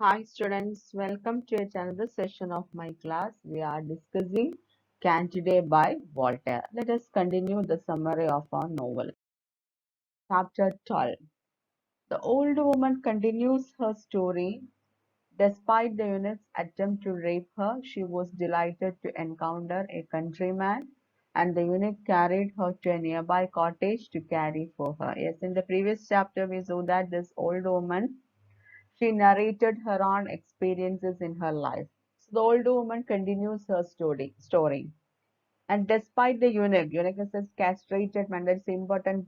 Hi students, welcome to yet another session of my class. We are discussing Candide by Voltaire. Let us continue the summary of our novel. Chapter 12. The old woman continues her story. Despite the eunuch's attempt to rape her, she was delighted to encounter a countryman, and the eunuch carried her to a nearby cottage to care for her. Yes, in the previous chapter we saw that this old woman, she narrated her own experiences in her life. So the old woman continues her story. And despite the eunuch is a castrated man, that's an important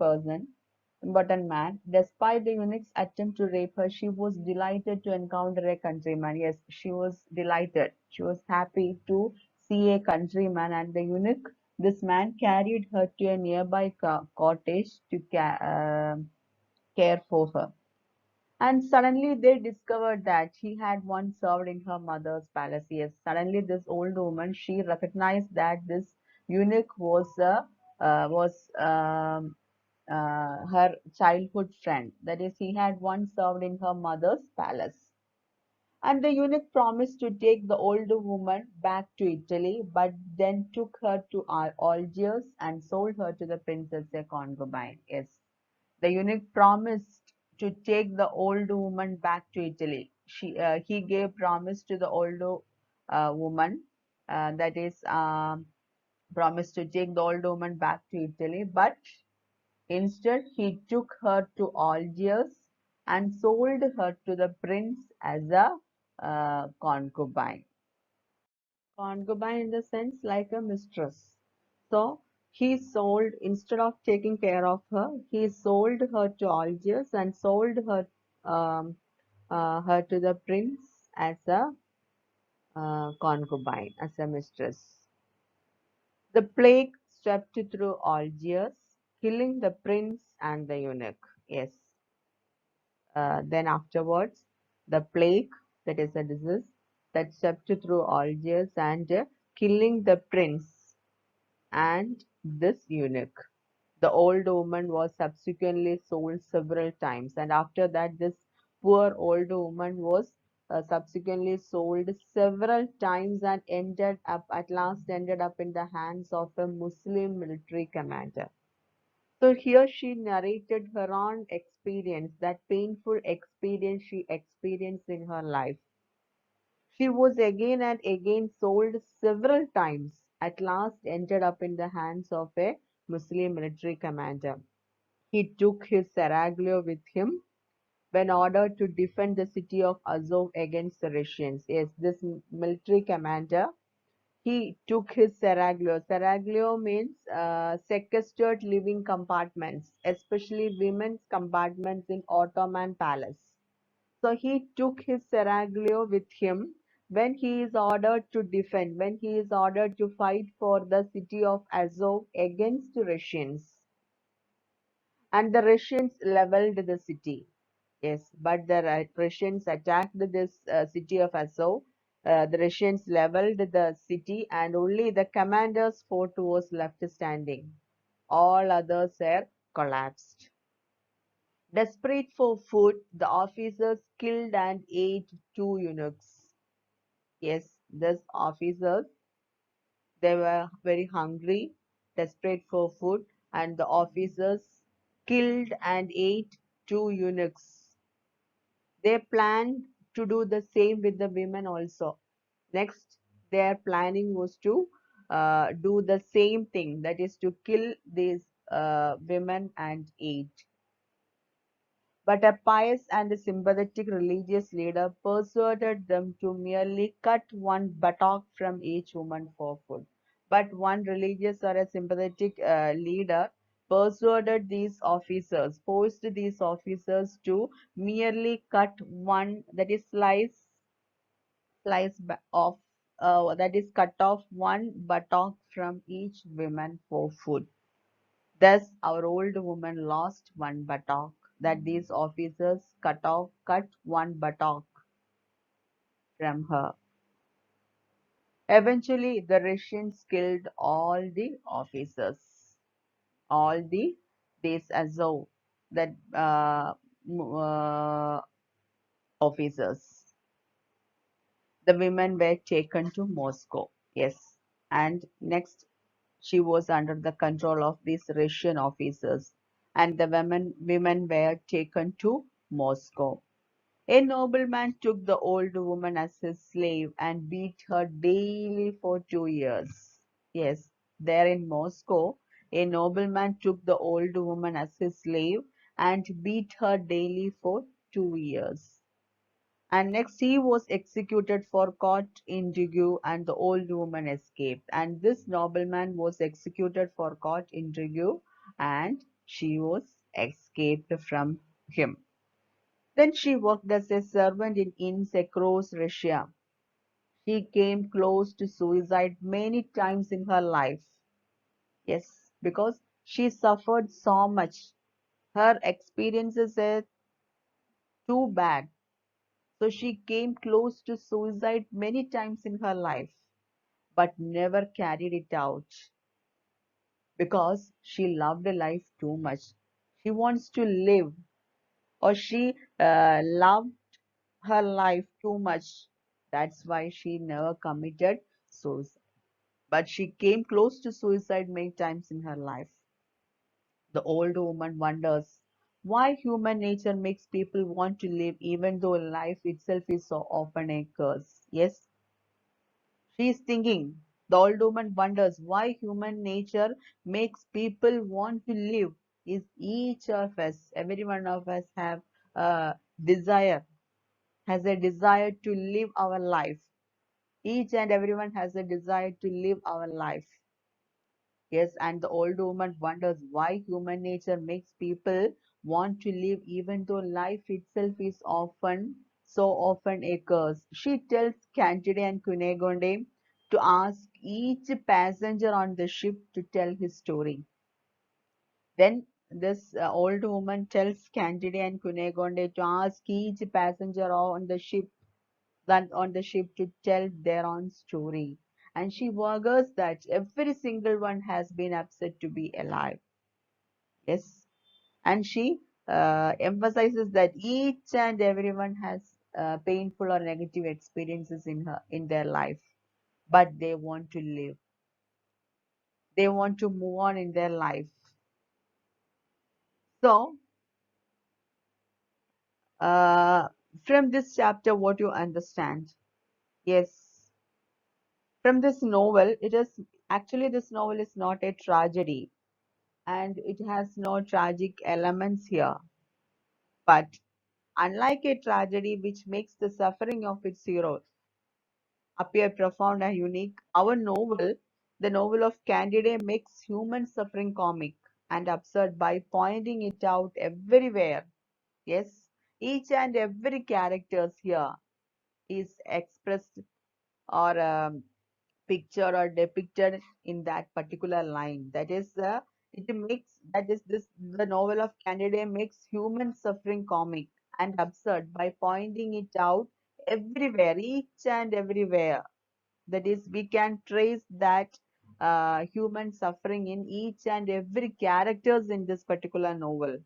man. Despite the eunuch's attempt to rape her, she was delighted to encounter a countryman. Yes, she was delighted. She was happy to see a countryman, and the eunuch, this man, carried her to a nearby cottage to care for her. And suddenly they discovered that she had once served in her mother's palace. Yes, suddenly this old woman, she recognized that this eunuch was her childhood friend. That is, he had once served in her mother's palace. And the eunuch promised to take the old woman back to Italy, but then took her to Algiers and sold her to the princess, a concubine. Yes, the eunuch promised to take the old woman back to Italy. He gave promise to the old woman, that is, promised to take the old woman back to Italy, but instead he took her to Algiers and sold her to the prince as a concubine. Concubine in the sense like a mistress. So he sold, instead of taking care of her, he sold her to Algiers and sold her to the prince as a concubine, as a mistress. The plague swept through Algiers, killing the prince and the eunuch. Yes. Then afterwards, the plague, that is a disease, that swept through Algiers and killing the prince and this eunuch. The old woman was subsequently sold several times, and after that, this poor old woman was subsequently sold several times and at last ended up in the hands of a Muslim military commander. So here she narrated her own experience, that painful experience she experienced in her life. She was again and again sold several times, at last ended up in the hands of a Muslim military commander. He took his seraglio with him when ordered to defend the city of Azov against the Russians. Yes, this military commander, he took his seraglio. Seraglio means sequestered living compartments, especially women's compartments in Ottoman palace. So he took his seraglio with him when he is ordered to defend, when he is ordered to fight for the city of Azov against Russians. And the Russians leveled the city. Yes, but the Russians attacked this city of Azov. The Russians leveled the city, and only the commander's fort was left standing. All others were collapsed. Desperate for food, the officers killed and ate two eunuchs. Yes, these officers, they were very hungry, desperate for food, and the officers killed and ate two eunuchs. They planned to do the same with the women also. Next, their planning was to do the same thing, that is to kill these women and eat. But a pious and a sympathetic religious leader persuaded them to merely cut one buttock from each woman for food. But one religious or a sympathetic leader persuaded these officers, forced these officers to merely cut one, that is off, that is cut off one buttock from each woman for food. Thus, our old woman lost one buttock, that these officers cut one buttock from her. Eventually, the Russians killed all the officers, all these Azov, that officers. The women were taken to Moscow. Yes. And next, she was under the control of these Russian officers, and the women were taken to Moscow. A nobleman took the old woman as his slave and beat her daily for 2 years. Yes, there in Moscow, a nobleman took the old woman as his slave and beat her daily for 2 years. And next, he was executed for caught intrigue, and the old woman escaped. And this nobleman was executed for caught intrigue, and she was escaped from him. Then she worked as a servant in inns across Russia. She came close to suicide many times in her life. Yes, because she suffered so much. Her experiences are too bad. So she came close to suicide many times in her life, but never carried it out because she loved life too much. She wants to live, or she loved her life too much. That's why she never committed suicide. But she came close to suicide many times in her life. The old woman wonders why human nature makes people want to live even though life itself is so often a curse. Yes, she is thinking. The old woman wonders why human nature makes people want to live. Is each of us, every one of us, have a desire, has a desire to live our life. Each and everyone has a desire to live our life. Yes, and the old woman wonders why human nature makes people want to live even though life itself is so often a curse. She tells Candide and Cunegonde to ask each passenger on the ship to tell his story. Then this old woman tells Candide and Cunegonde to ask each passenger on the ship to tell their own story. And she argues that every single one has been upset to be alive. Yes. And she emphasizes that each and everyone has painful or negative experiences in their life, but they want to live. They want to move on in their life. So, uh, from this chapter, what you understand? Yes, from this novel, it is actually this novel is not a tragedy and it has no tragic elements here. But unlike a tragedy which makes the suffering of its heroes appear profound and unique, our novel, the novel of Candide, makes human suffering comic and absurd by pointing it out everywhere. Yes, each and every characters here is expressed or pictured or depicted in that particular line. That is the it makes that is this the novel of Candide makes human suffering comic and absurd by pointing it out everywhere, each and everywhere. That is, we can trace that human suffering in each and every characters in this particular novel.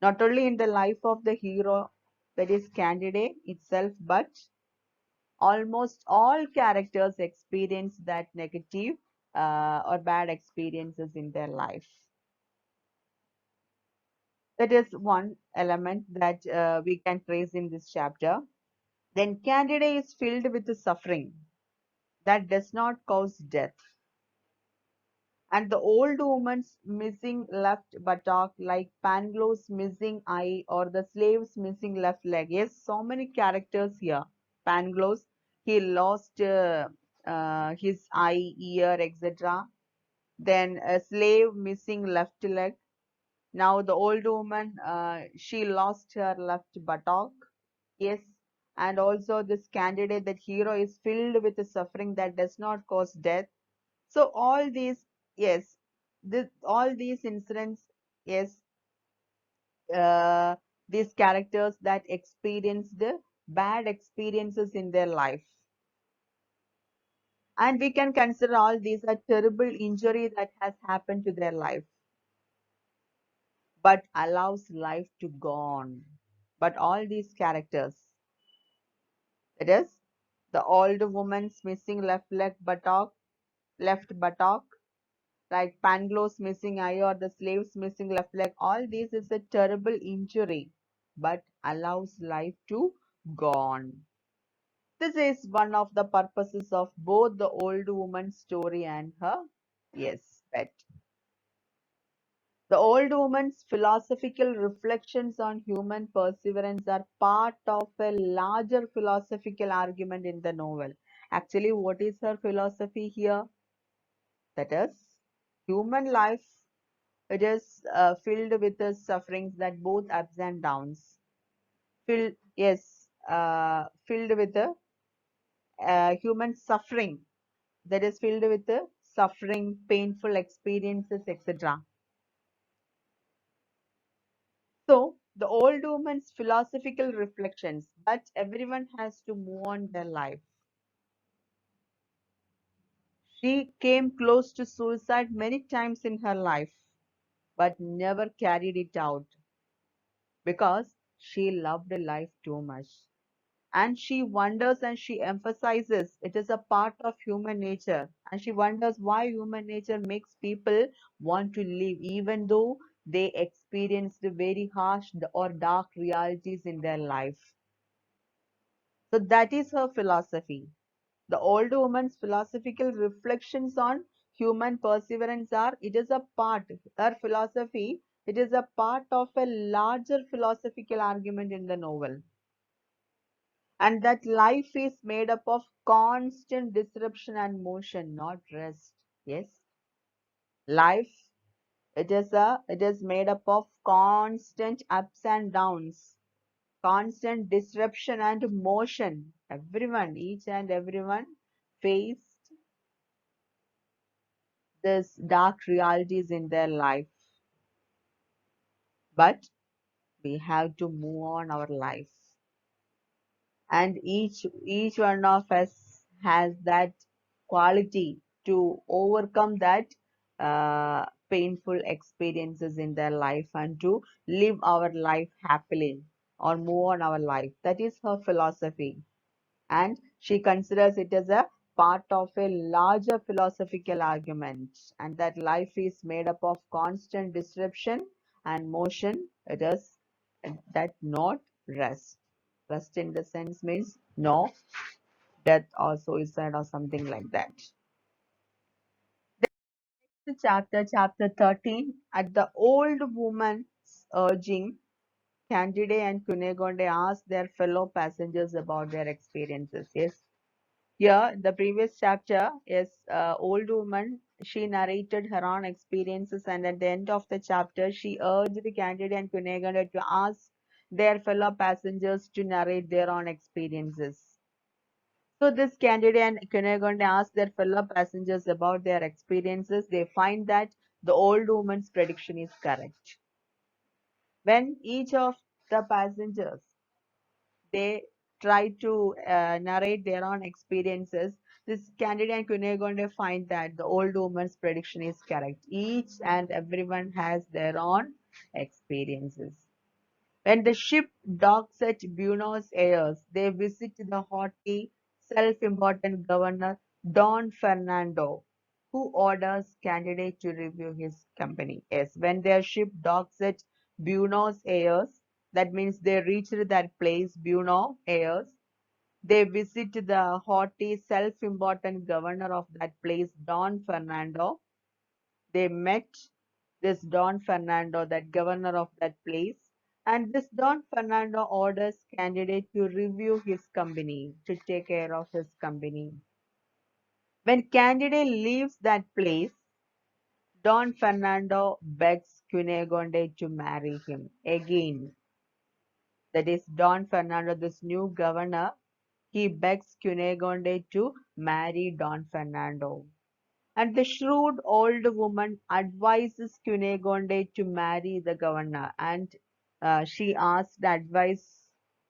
Not only in the life of the hero, that is Candide itself, but almost all characters experience that negative or bad experiences in their life. That is one element that we can trace in this chapter. Then Candide is filled with the suffering that does not cause death. And the old woman's missing left buttock, like Pangloss missing eye or the slave's missing left leg. Yes, so many characters here. Pangloss, he lost his eye, ear, etc. Then a slave missing left leg. Now the old woman, she lost her left buttock. Yes, and also this candidate, that hero is filled with a suffering that does not cause death. So all these, yes, all these incidents, yes, uh, these characters that experience the bad experiences in their life. And we can consider all these a terrible injury that has happened to their life, but allows life to go on. But all these characters, It is the old woman's missing left buttock, like Pangloss missing eye or the slave's missing left leg. All this is a terrible injury, but allows life to go on. This is one of the purposes of both the old woman's story and her, yes, pet. The old woman's philosophical reflections on human perseverance are part of a larger philosophical argument in the novel. Actually, what is her philosophy here? That is, human life, it is filled with the sufferings that both ups and downs. Filled with the human suffering, that is filled with the suffering, painful experiences, etc. So, the old woman's philosophical reflections, but everyone has to move on their life. She came close to suicide many times in her life, but never carried it out because she loved life too much. And she wonders and she emphasizes it is a part of human nature. And she wonders why human nature makes people want to live, even though they experienced very harsh or dark realities in their life. So that is her philosophy. The old woman's philosophical reflections on human perseverance are, it is a part, her philosophy, it is a part of a larger philosophical argument in the novel. And that life is made up of constant disruption and motion, not rest. Yes, life, it is made up of constant ups and downs, constant disruption and motion. Everyone, each and everyone faced this dark realities in their life, but we have to move on our life, and each one of us has that quality to overcome that painful experiences in their life and to live our life happily or move on our life. That is her philosophy, and she considers it as a part of a larger philosophical argument, and that life is made up of constant disruption and motion. It is that not rest. Rest in the sense means no death or suicide or something like that. The chapter 13, at the old woman's urging, Candide and Cunegonde ask their fellow passengers about their experiences. Yes, here, the previous chapter is old woman. She narrated her own experiences, and at the end of the chapter, she urged the Candide and Cunegonde to ask their fellow passengers to narrate their own experiences. So, this Candide and Cunegonde asked their fellow passengers about their experiences. They find that the old woman's prediction is correct. When each of the passengers they try to narrate their own experiences, this Candide and Cunegonde find that the old woman's prediction is correct. Each and everyone has their own experiences. When the ship docks at Buenos Aires, they visit the haughty, self-important governor Don Fernando, who orders Candide to review his company. Yes, when their ship docks at Buenos Aires, that means they reached that place, Buenos Aires. They visit the haughty, self-important governor of that place, Don Fernando. They met this Don Fernando, that governor of that place, and this Don Fernando orders Candide to review his company, to take care of his company. When Candide leaves that place, Don Fernando begs Cunegonde to marry him again. That is Don Fernando, this new governor, he begs Cunegonde to marry Don Fernando. And the shrewd old woman advises Cunegonde to marry the governor. And she asked the advice,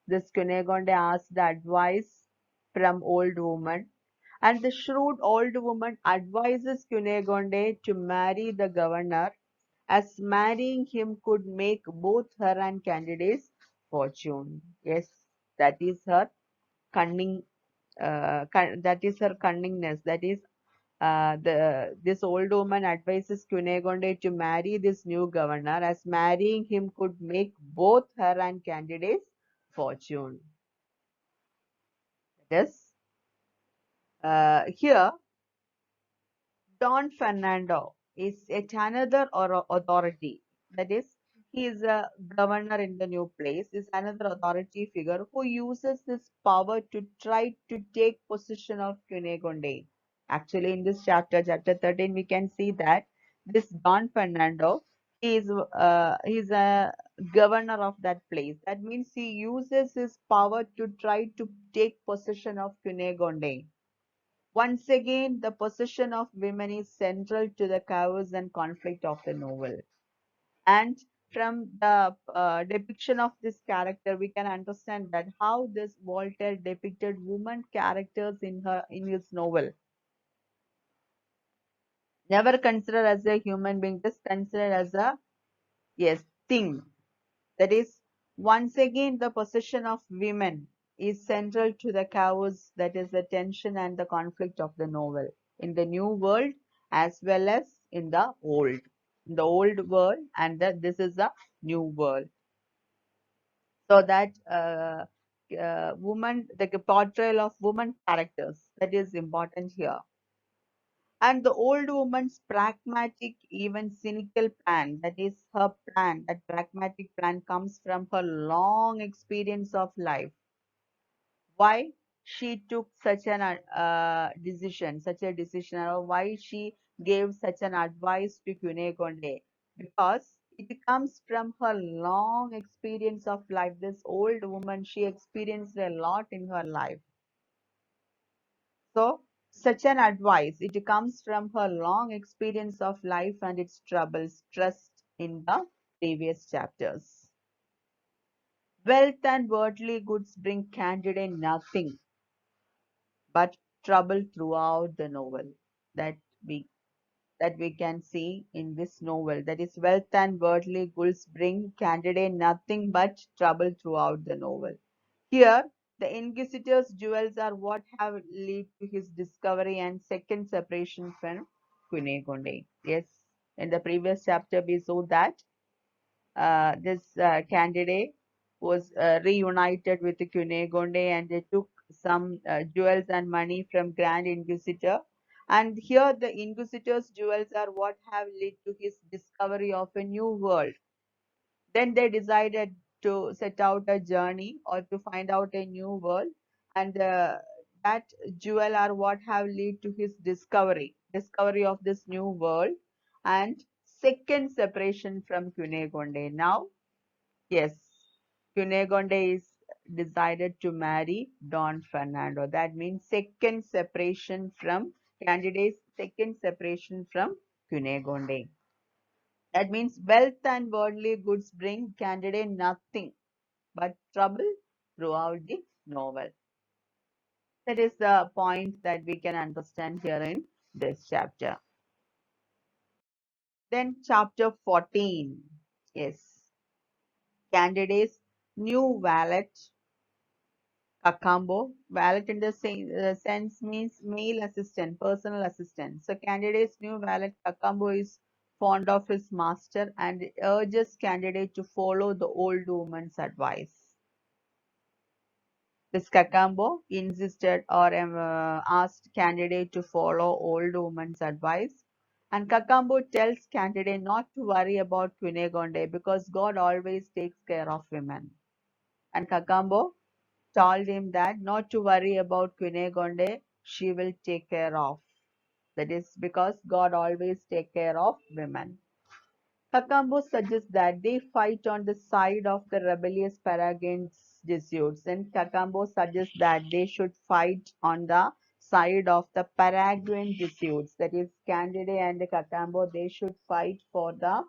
this Cunegonde asked the advice from old woman. And the shrewd old woman advises Cunegonde to marry the governor, as marrying him could make both her and Candidate's fortune. Yes, that is her cunning, that is her cunningness. That is, this old woman advises Cunegonde to marry this new governor, as marrying him could make both her and candidate's fortune. Yes. Here, Don Fernando is yet another authority. That is, he is a governor in the new place, is another authority figure who uses his power to try to take possession of Cunegonde. Actually, in this chapter, chapter 13, we can see that this Don Fernando is a governor of that place. That means he uses his power to try to take possession of Cunegonde. Once again, the position of women is central to the chaos and conflict of the novel. And from the depiction of this character, we can understand that how this Voltaire depicted woman characters in his novel. Never considered as a human being, just considered as a thing. That is, once again, the position of women is central to the chaos, that is, the tension and the conflict of the novel in the new world as well as in the old. In the old world, and this is the new world. So that the portrayal of woman characters, that is important here. And the old woman's pragmatic, even cynical plan, that is her plan, that pragmatic plan comes from her long experience of life. Why she took such an such a decision, or why she gave such an advice to Cunegonde? Because it comes from her long experience of life. This old woman, she experienced a lot in her life. So, such an advice, it comes from her long experience of life and its troubles stressed in the previous chapters. Wealth and worldly goods bring Candide nothing but trouble throughout the novel. That we that we can see in this novel. That is, wealth and worldly goods bring Candide nothing but trouble throughout the novel. Here, the Inquisitor's jewels are what have led to his discovery and second separation from Cunegonde. Yes, in the previous chapter we saw that this candidate was reunited with Cunegonde, and they took some jewels and money from Grand Inquisitor. And here the Inquisitor's jewels are what have led to his discovery of a new world. Then they decided to set out a journey or to find out a new world, and that jewel are what have led to his discovery of this new world, and second separation from Cunegonde. Now, yes, Cunegonde is decided to marry Don Fernando. That means second separation from candidates, second separation from Cunegonde. That means wealth and worldly goods bring candidate nothing but trouble throughout the novel. That is the point that we can understand here in this chapter. Then chapter 14. Yes. Candidate's new valet, Cacambo. Valet in the sense means male assistant, personal assistant. So candidate's new valet, Cacambo, is fond of his master and urges candidate to follow the old woman's advice. This Cacambo insisted or asked candidate to follow old woman's advice. And Cacambo tells candidate not to worry about Cunegonde because God always takes care of women. And Cacambo told him that not to worry about Cunegonde, she will take care of. That is because God always take care of women. Cacambo suggests that they fight on the side of the rebellious Paraguayan Jesuits, and Cacambo suggests that they should fight on the side of the Paraguayan Jesuits. That is, Candide and Cacambo, they should fight for the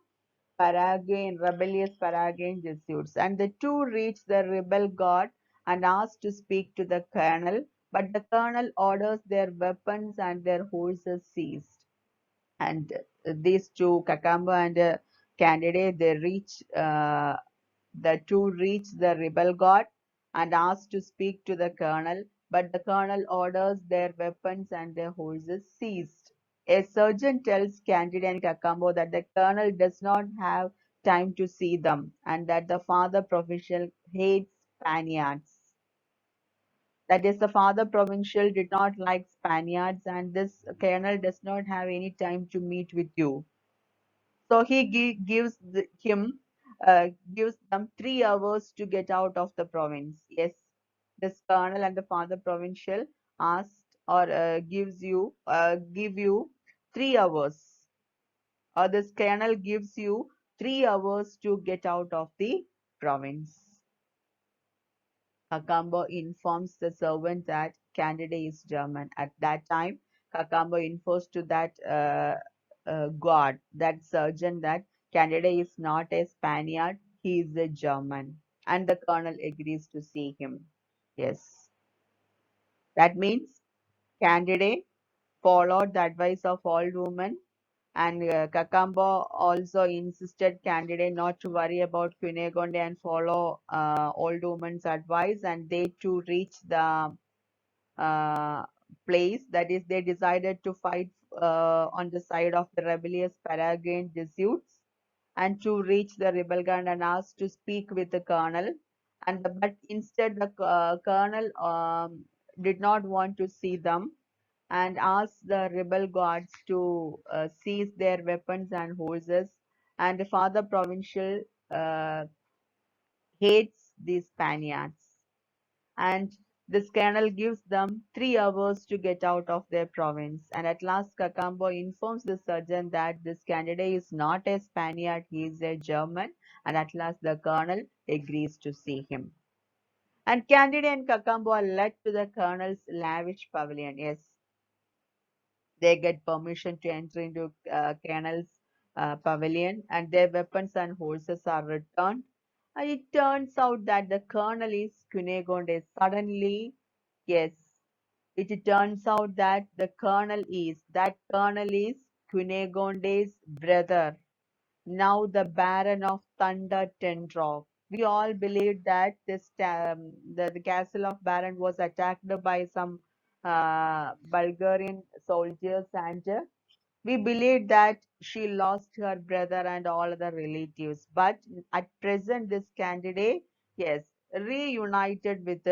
rebellious Paraguayan Jesuits. And the two reach the rebel god and ask to speak to the colonel, but the colonel orders their weapons and their horses seized. And these two, Cacambo and Candide, the two reach the rebel god and ask to speak to the colonel, but the colonel orders their weapons and their horses seized. A sergeant tells Candide and Cacambo that the colonel does not have time to see them and that the father provincial hates Spaniards. That is, the father provincial did not like Spaniards, and this colonel does not have any time to meet with you. So he gives them 3 hours to get out of the province. Yes, this colonel and the father provincial asked or give you 3 hours, or this colonel gives you 3 hours to get out of the province. Cacambo informs the servant that Candide is German. At that time, Cacambo informs to that guard, that surgeon, that Candide is not a Spaniard, he is a German. And the colonel agrees to see him. Yes, that means Candide followed the advice of old woman, and Cacambo also insisted Candide not to worry about Cunegonde and follow old woman's advice, and they too reached the uh, place. That is, they decided to fight on the side of the rebellious Paraguayan Jesuits and to reach the rebel gun and asked to speak with the colonel. But instead, the colonel did not want to see them and asked the rebel guards to seize their weapons and horses. And the Father Provincial uh, hates these Spaniards. And this colonel gives them 3 hours to get out of their province. And at last, Cacambo informs the surgeon that this candidate is not a Spaniard, he is a German. And at last, the colonel agrees to see him. And Candide and Cacambo are led to the colonel's lavish pavilion. Yes, they get permission to enter into Colonel's pavilion, and their weapons and horses are returned. And it turns out that the colonel is Cunegonde. Suddenly, yes, it turns out that the colonel is Cunegonde's brother, now the Baron of Thunder Tenrock. We all believed that the castle of Baron was attacked by some Bulgarian soldiers, and we believed that she lost her brother and all other relatives. But at present, this candidate, yes, reunited with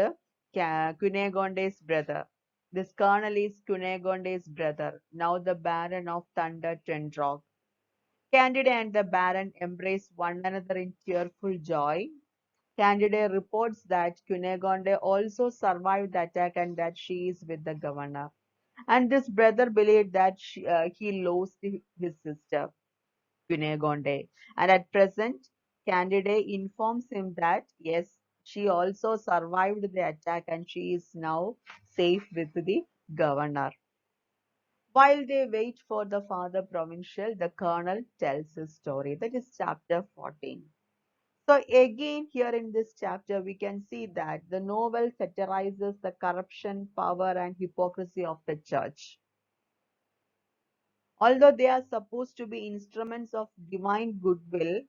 Cunegonde's brother. This colonel is Cunegonde's brother, now the Baron of Thunder Tenrock. Candide and the Baron embrace one another in tearful joy. Candide reports that Cunegonde also survived the attack and that she is with the governor. And this brother believed that he lost his sister, Cunegonde. And at present, Candide informs him that yes, she also survived the attack and she is now safe with the governor. While they wait for the father provincial, the colonel tells his story. That is chapter 14. So again, here in this chapter, we can see that the novel satirizes the corruption, power, and hypocrisy of the church. Although they are supposed to be instruments of divine goodwill,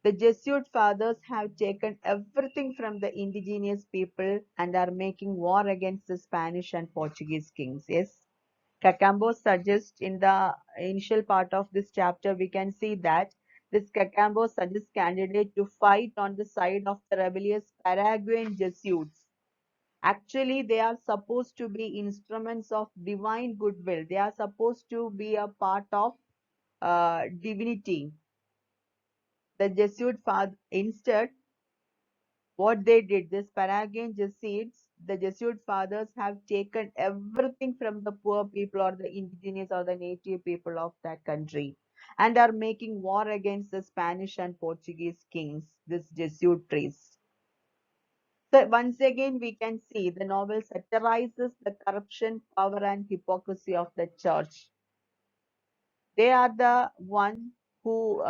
the Jesuit fathers have taken everything from the indigenous people and are making war against the Spanish and Portuguese kings. Yes, Cacambo suggests in the initial part of this chapter, we can see that this Cacambo suggests candidate to fight on the side of the rebellious Paraguayan Jesuits. Actually, they are supposed to be instruments of divine goodwill. They are supposed to be a part of divinity. The Jesuit father, instead, what they did, this Paraguayan Jesuits, the Jesuit fathers have taken everything from the poor people or the indigenous or the native people of that country and are making war against the Spanish and Portuguese kings, this Jesuit priests. So once again, we can see the novel satirizes the corruption, power, and hypocrisy of the church. They are the one who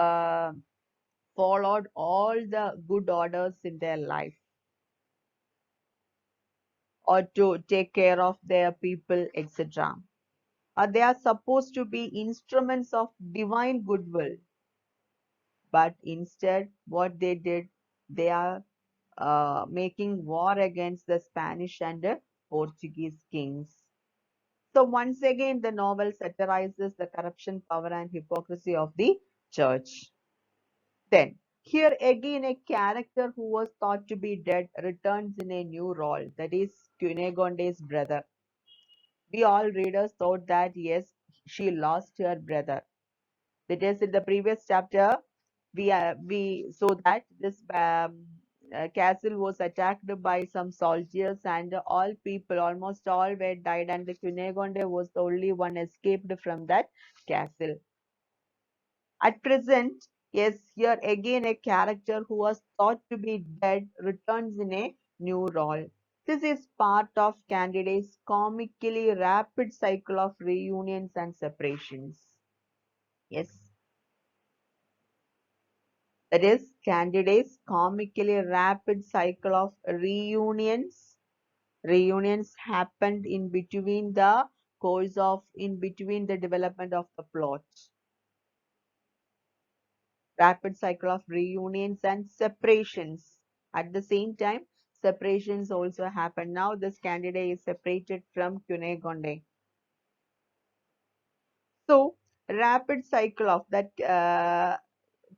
followed all the good orders in their life or to take care of their people, etc. They are supposed to be instruments of divine goodwill, but instead, what they did, they are making war against the Spanish and Portuguese kings. So once again, the novel satirizes the corruption, power, and hypocrisy of the church. Then, here again, a character who was thought to be dead returns in a new role, that is Cunegonde's brother. We all readers thought that yes, she lost her brother. That is, in the previous chapter, we saw that this castle was attacked by some soldiers, and all people, almost all, were died, and the Cunegonde was the only one escaped from that castle. At present, yes, here again a character who was thought to be dead returns in a new role. This is part of Candidate's comically rapid cycle of reunions and separations. Yes, that is Candidate's comically rapid cycle of reunions. Reunions happened in between the development of the plot. Rapid cycle of reunions and separations. At the same time, separations also happen. Now this candidate is separated from Cunegonde. So, rapid cycle of that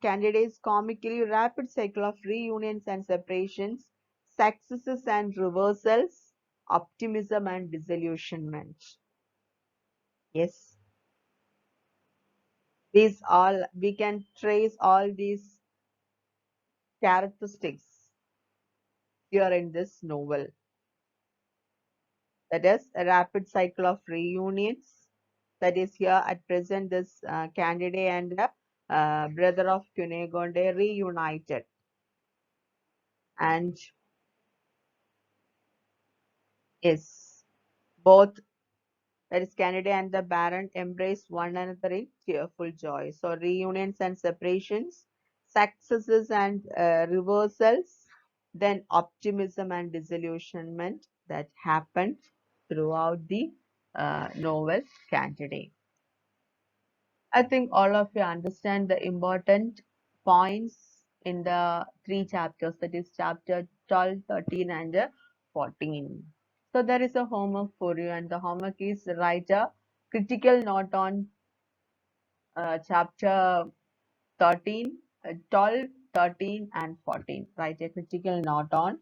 candidate's comically rapid cycle of reunions and separations, successes and reversals, optimism and disillusionment. Yes, these all we can trace all these characteristics here in this novel. That is a rapid cycle of reunions. That is here at present this candidate and the brother of Cunegonde reunited, and is both, that is candidate and the baron, embrace one another in tearful joy. So reunions and separations, successes and reversals, then optimism and disillusionment that happened throughout the novel Candide. I think all of you understand the important points in the three chapters, that is chapter 12, 13, and 14. So there is a homework for you, and the homework is write a critical note on chapter 13, 12, 13, and 14. Write a critical note on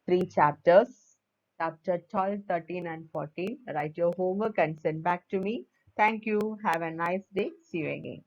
three chapters, chapter 12, 13, and 14. Write your homework and send back to me. Thank you. Have a nice day. See you again.